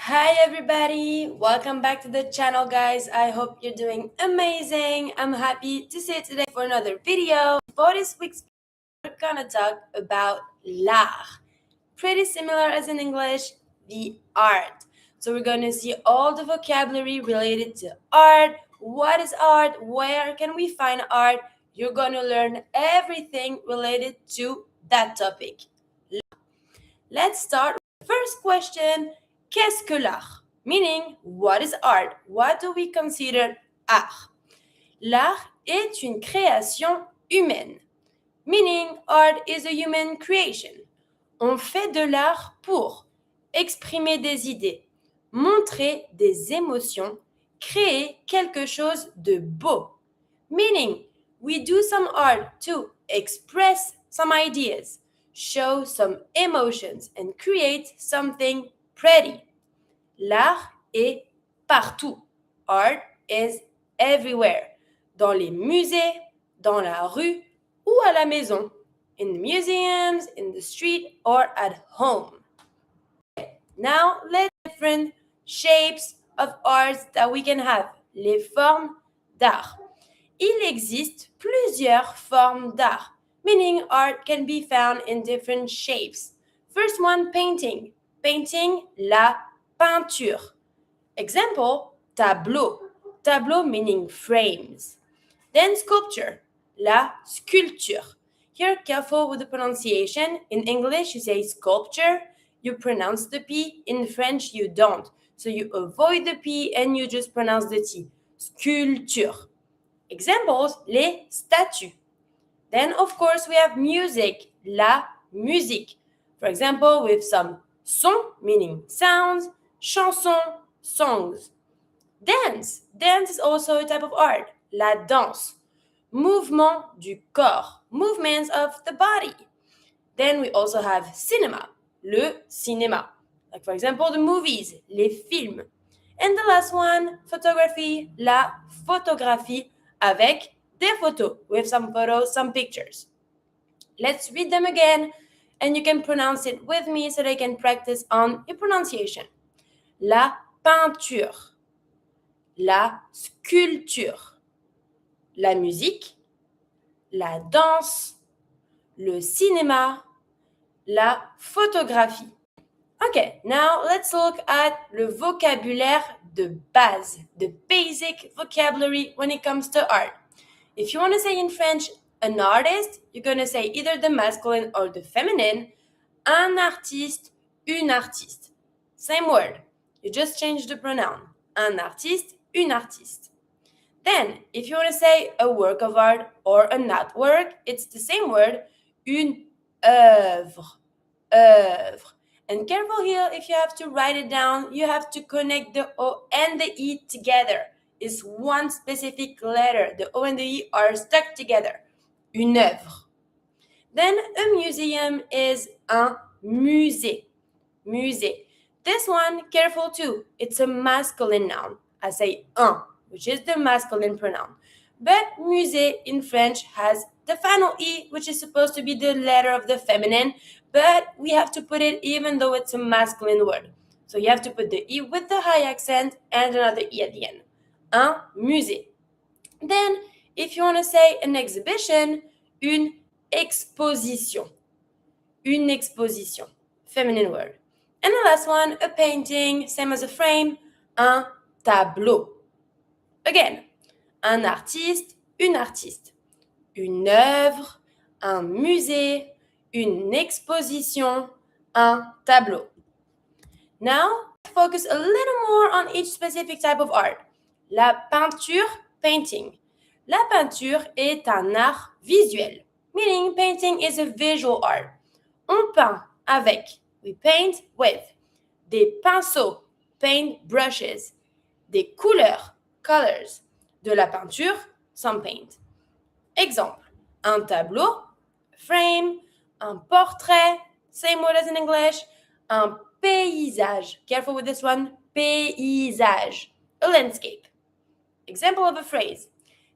Hi everybody, welcome back to the channel guys. I hope you're doing amazing. I'm happy to see you today for another video. For this week's we're gonna talk about l'art. Pretty similar as in English, the art. So we're gonna see all the vocabulary related to art. What is art? Where can we find art? You're gonna learn everything related to that topic. Let's start with the first question. Qu'est-ce que l'art? Meaning, what is art? What do we consider art? L'art est une création humaine. Meaning, art is a human creation. On fait de l'art pour exprimer des idées, montrer des émotions, créer quelque chose de beau. Meaning, we do some art to express some ideas, show some emotions, and create something pretty. L'art est partout. Art is everywhere. Dans les musées, dans la rue ou à la maison. In the museums, in the street, or at home. Now, let's different shapes of arts that we can have. Les formes d'art. Il existe plusieurs formes d'art, meaning art can be found in different shapes. First one, painting. Painting, la peinture. Example, tableau. Tableau meaning frames. Then sculpture, la sculpture. Here, careful with the pronunciation. In English, you say sculpture. You pronounce the P. In French, you don't. So you avoid the P and you just pronounce the T. Sculpture. Examples, les statues. Then, of course, we have music, la musique. For example, with some son, meaning sounds, chanson, songs. Dance. Dance is also a type of art, la danse. Mouvement du corps, movements of the body. Then we also have cinema, le cinéma. Like, for example, the movies, les films. And the last one, photography, la photographie, avec des photos, with some photos, some pictures. Let's read them again, and you can pronounce it with me so that you can practice on your pronunciation. La peinture, la sculpture, la musique, la danse, le cinéma, la photographie. Okay, now let's look at le vocabulaire de base, the basic vocabulary when it comes to art. If you want to say in French an artist, you're going to say either the masculine or the feminine. Un artiste, une artiste. Same word. You just change the pronoun. Un artiste, une artiste. Then, if you want to say a work of art or an artwork, it's the same word. Une œuvre. Œuvre. And careful here, if you have to write it down, you have to connect the O and the E together. It's one specific letter. The O and the E are stuck together. Une œuvre. Then a museum is un musée. Musée. This one, careful too. It's a masculine noun. I say un, which is the masculine pronoun. But musée in French has the final E, which is supposed to be the letter of the feminine, but we have to put it even though it's a masculine word. So you have to put the E with the high accent and another E at the end. Un musée. Then, if you want to say an exhibition, une exposition. Une exposition. Feminine word. And the last one, a painting, same as a frame, un tableau. Again, un artiste, une artiste. Une œuvre, un musée, une exposition, un tableau. Now, focus a little more on each specific type of art. La peinture, painting. La peinture est un art visuel, meaning painting is a visual art. On peint avec, we paint with, des pinceaux, paint brushes, des couleurs, colors, de la peinture, some paint. Exemple, un tableau, frame, un portrait, same word as in English, un paysage, careful with this one, paysage, a landscape. Example of a phrase,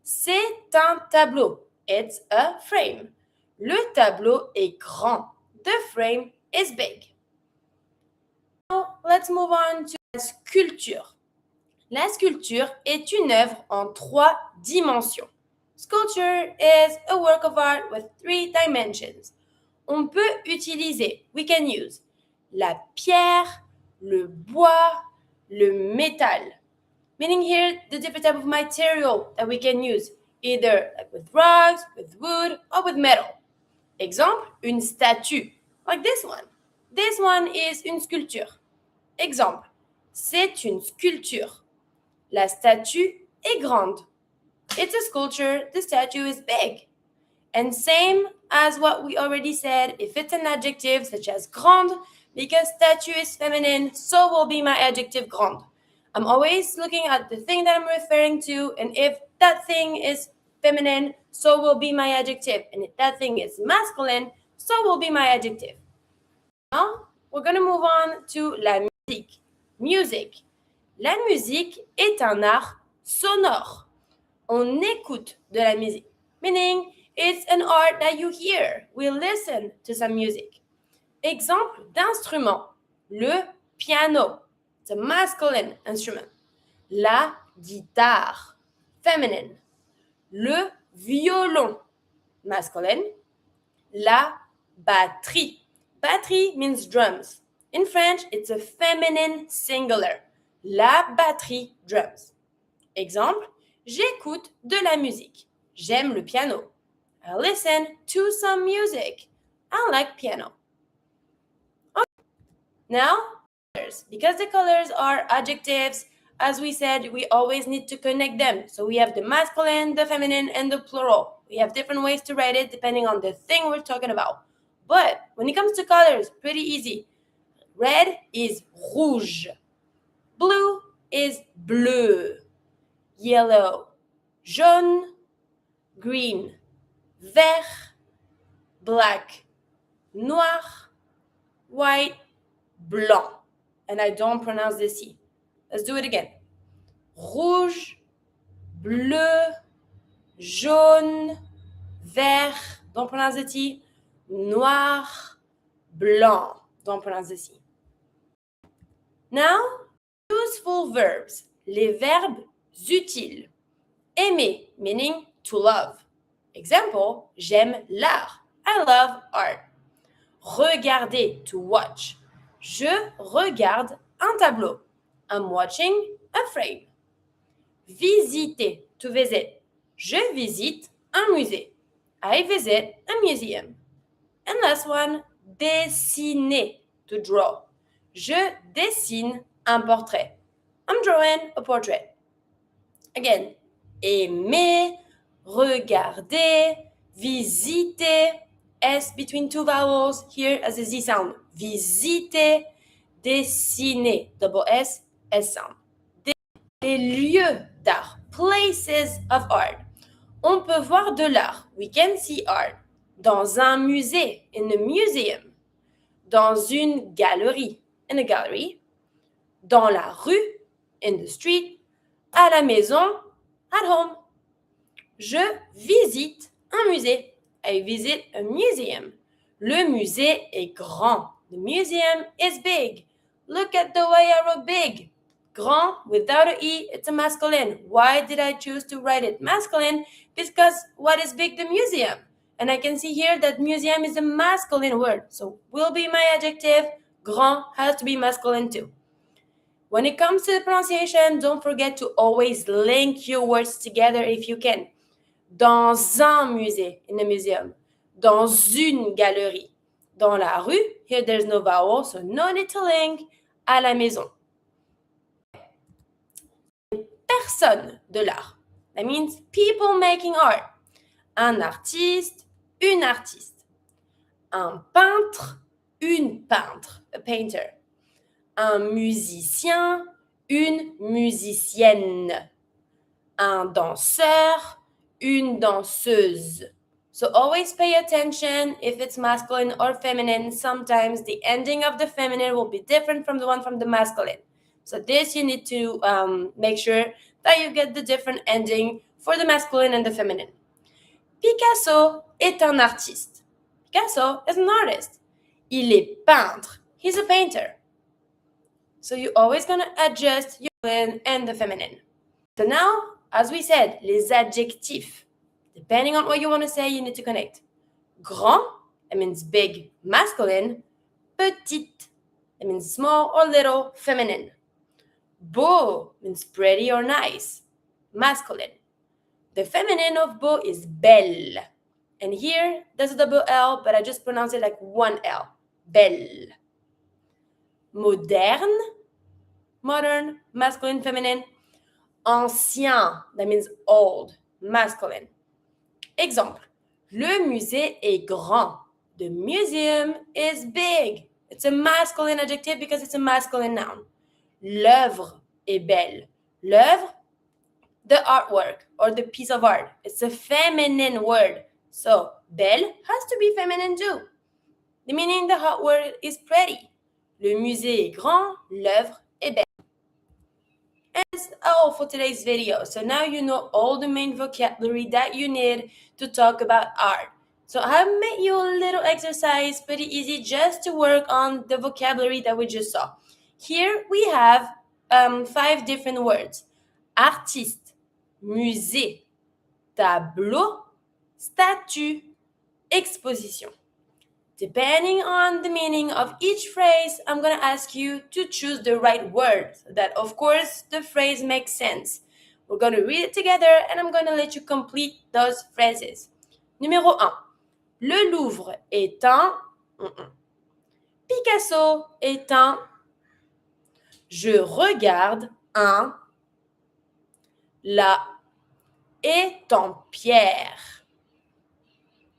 c'est un tableau, it's a frame. Le tableau est grand, the frame is big. Now let's move on to Sculpture. La sculpture est une œuvre en 3 dimensions. Sculpture is a work of art with 3 dimensions. On peut utiliser, we can use, la pierre, le bois, le métal. Meaning here, the different type of material that we can use, either like with rocks, with wood, or with metal. Exemple, une statue, like this one. This one is une sculpture. Exemple, c'est une sculpture. La statue est grande. It's a sculpture, the statue is big. And same as what we already said, if it's an adjective such as grande, because statue is feminine, so will be my adjective grande. I'm always looking at the thing that I'm referring to, and if that thing is feminine, so will be my adjective. And if that thing is masculine, so will be my adjective. Now, we're going to move on to la musique. Music. La musique est un art sonore. On écoute de la musique, meaning it's an art that you hear. We listen to some music. Exemple d'instrument, le piano. It's a masculine instrument. La guitare, feminine. Le violon, masculine. La batterie. Batterie means drums. In French, it's a feminine singular. La batterie, drums. Exemple, j'écoute de la musique. J'aime le piano. I listen to some music. I like piano. Okay. Now, colors. Because the colors are adjectives, as we said, we always need to connect them. So we have the masculine, the feminine, and the plural. We have different ways to write it depending on the thing we're talking about. But when it comes to colors, pretty easy. Red is rouge. Blue is bleu. Yellow, jaune, green, vert, black, noir, white, blanc. And I don't pronounce the C. Let's do it again. Rouge, bleu, jaune, vert, don't pronounce the T. Noir, blanc, don't pronounce the C. Now, useful verbs. Les verbes utiles. Aimer, meaning to love. Example, j'aime l'art. I love art. Regarder, to watch. Je regarde un tableau. I'm watching a frame. Visiter, to visit. Je visite un musée. I visit a museum. And last one, dessiner, to draw. Je dessine un portrait. I'm drawing a portrait. Again, aimer, regarder, visiter, S between 2 vowels, here as a Z sound. Visiter, dessiner, double S, S sound. Des lieux d'art, places of art. On peut voir de l'art, we can see art, dans un musée, in a museum, dans une galerie, in a gallery, dans la rue, in the street, à la maison, at home. Je visite un musée. I visit a museum. Le musée est grand. The museum is big. Look at the way I wrote big. Grand without an E, it's a masculine. Why did I choose to write it masculine? Because what is big? The museum. And I can see here that museum is a masculine word. So will be my adjective. Grand has to be masculine too. When it comes to the pronunciation, don't forget to always link your words together if you can. Dans un musée, in a museum. Dans une galerie. Dans la rue, here there's no vowel, so no need to link. À la maison. Personne de l'art. That means people making art. Un artiste, une artiste. Un peintre, une peintre, a painter. Un musicien, une musicienne. Un danseur, une danseuse. So always pay attention if it's masculine or feminine. Sometimes the ending of the feminine will be different from the one from the masculine. So this you need to make sure that you get the different ending for the masculine and the feminine. Picasso est un artiste. Picasso is an artist. Il est peintre. He's a painter. So you're always going to adjust your masculine and the feminine. So now, as we said, les adjectifs. Depending on what you want to say, you need to connect. Grand, that means big, masculine. Petite, that means small or little, feminine. Beau means pretty or nice, masculine. The feminine of beau is belle. And here, there's a double L, but I just pronounce it like one L. Belle. Moderne, modern, masculine, feminine. Ancien, that means old, masculine. Exemple, le musée est grand. The museum is big. It's a masculine adjective because it's a masculine noun. L'œuvre est belle. L'œuvre, the artwork or the piece of art. It's a feminine word. So, belle has to be feminine too. The meaning the hot word is pretty. Le musée est grand, l'œuvre est belle. And that's all for today's video. So now you know all the main vocabulary that you need to talk about art. So I made you a little exercise, pretty easy, just to work on the vocabulary that we just saw. Here we have 5 different words. Artiste, musée, tableau, statue, exposition. Depending on the meaning of each phrase, I'm going to ask you to choose the right word so that, of course, the phrase makes sense. We're going to read it together and I'm going to let you complete those phrases. Numéro 1. Le Louvre est un... Picasso est un... Je regarde un... La est en pierre.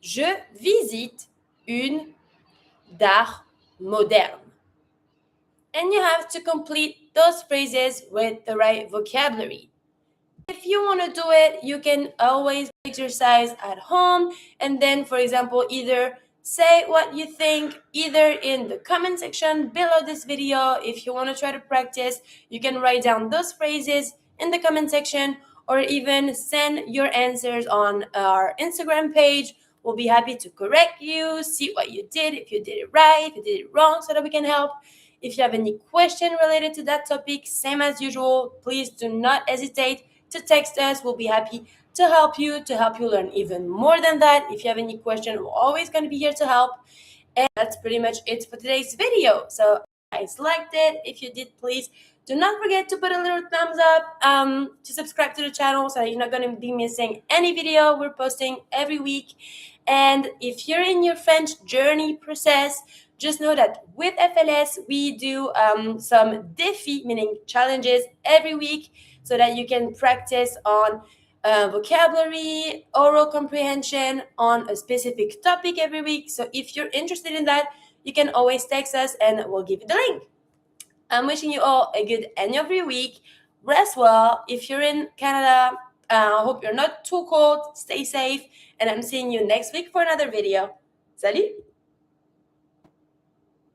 Je visite une d'art moderne. And you have to complete those phrases with the right vocabulary. If you want to do it, you can always exercise at home and then, for example, either say what you think either in the comment section below this video. If you want to try to practice, you can write down those phrases in the comment section or even send your answers on our Instagram page. We'll be happy to correct you, see what you did, if you did it right, if you did it wrong, so that we can help. If you have any question related to that topic, same as usual, please do not hesitate to text us. We'll be happy to help you learn even more than that. If you have any question, we're always going to be here to help. And that's pretty much it for today's video. So if you guys liked it, if you did, please do not forget to put a little thumbs up, to subscribe to the channel so that you're not going to be missing any video we're posting every week. And if you're in your French journey process, just know that with FLS, we do some défis, meaning challenges every week so that you can practice on vocabulary, oral comprehension on a specific topic every week. So if you're interested in that, you can always text us and we'll give you the link. I'm wishing you all a good end of your week. Rest well. If you're in Canada, I hope you're not too cold. Stay safe. And I'm seeing you next week for another video. Salut!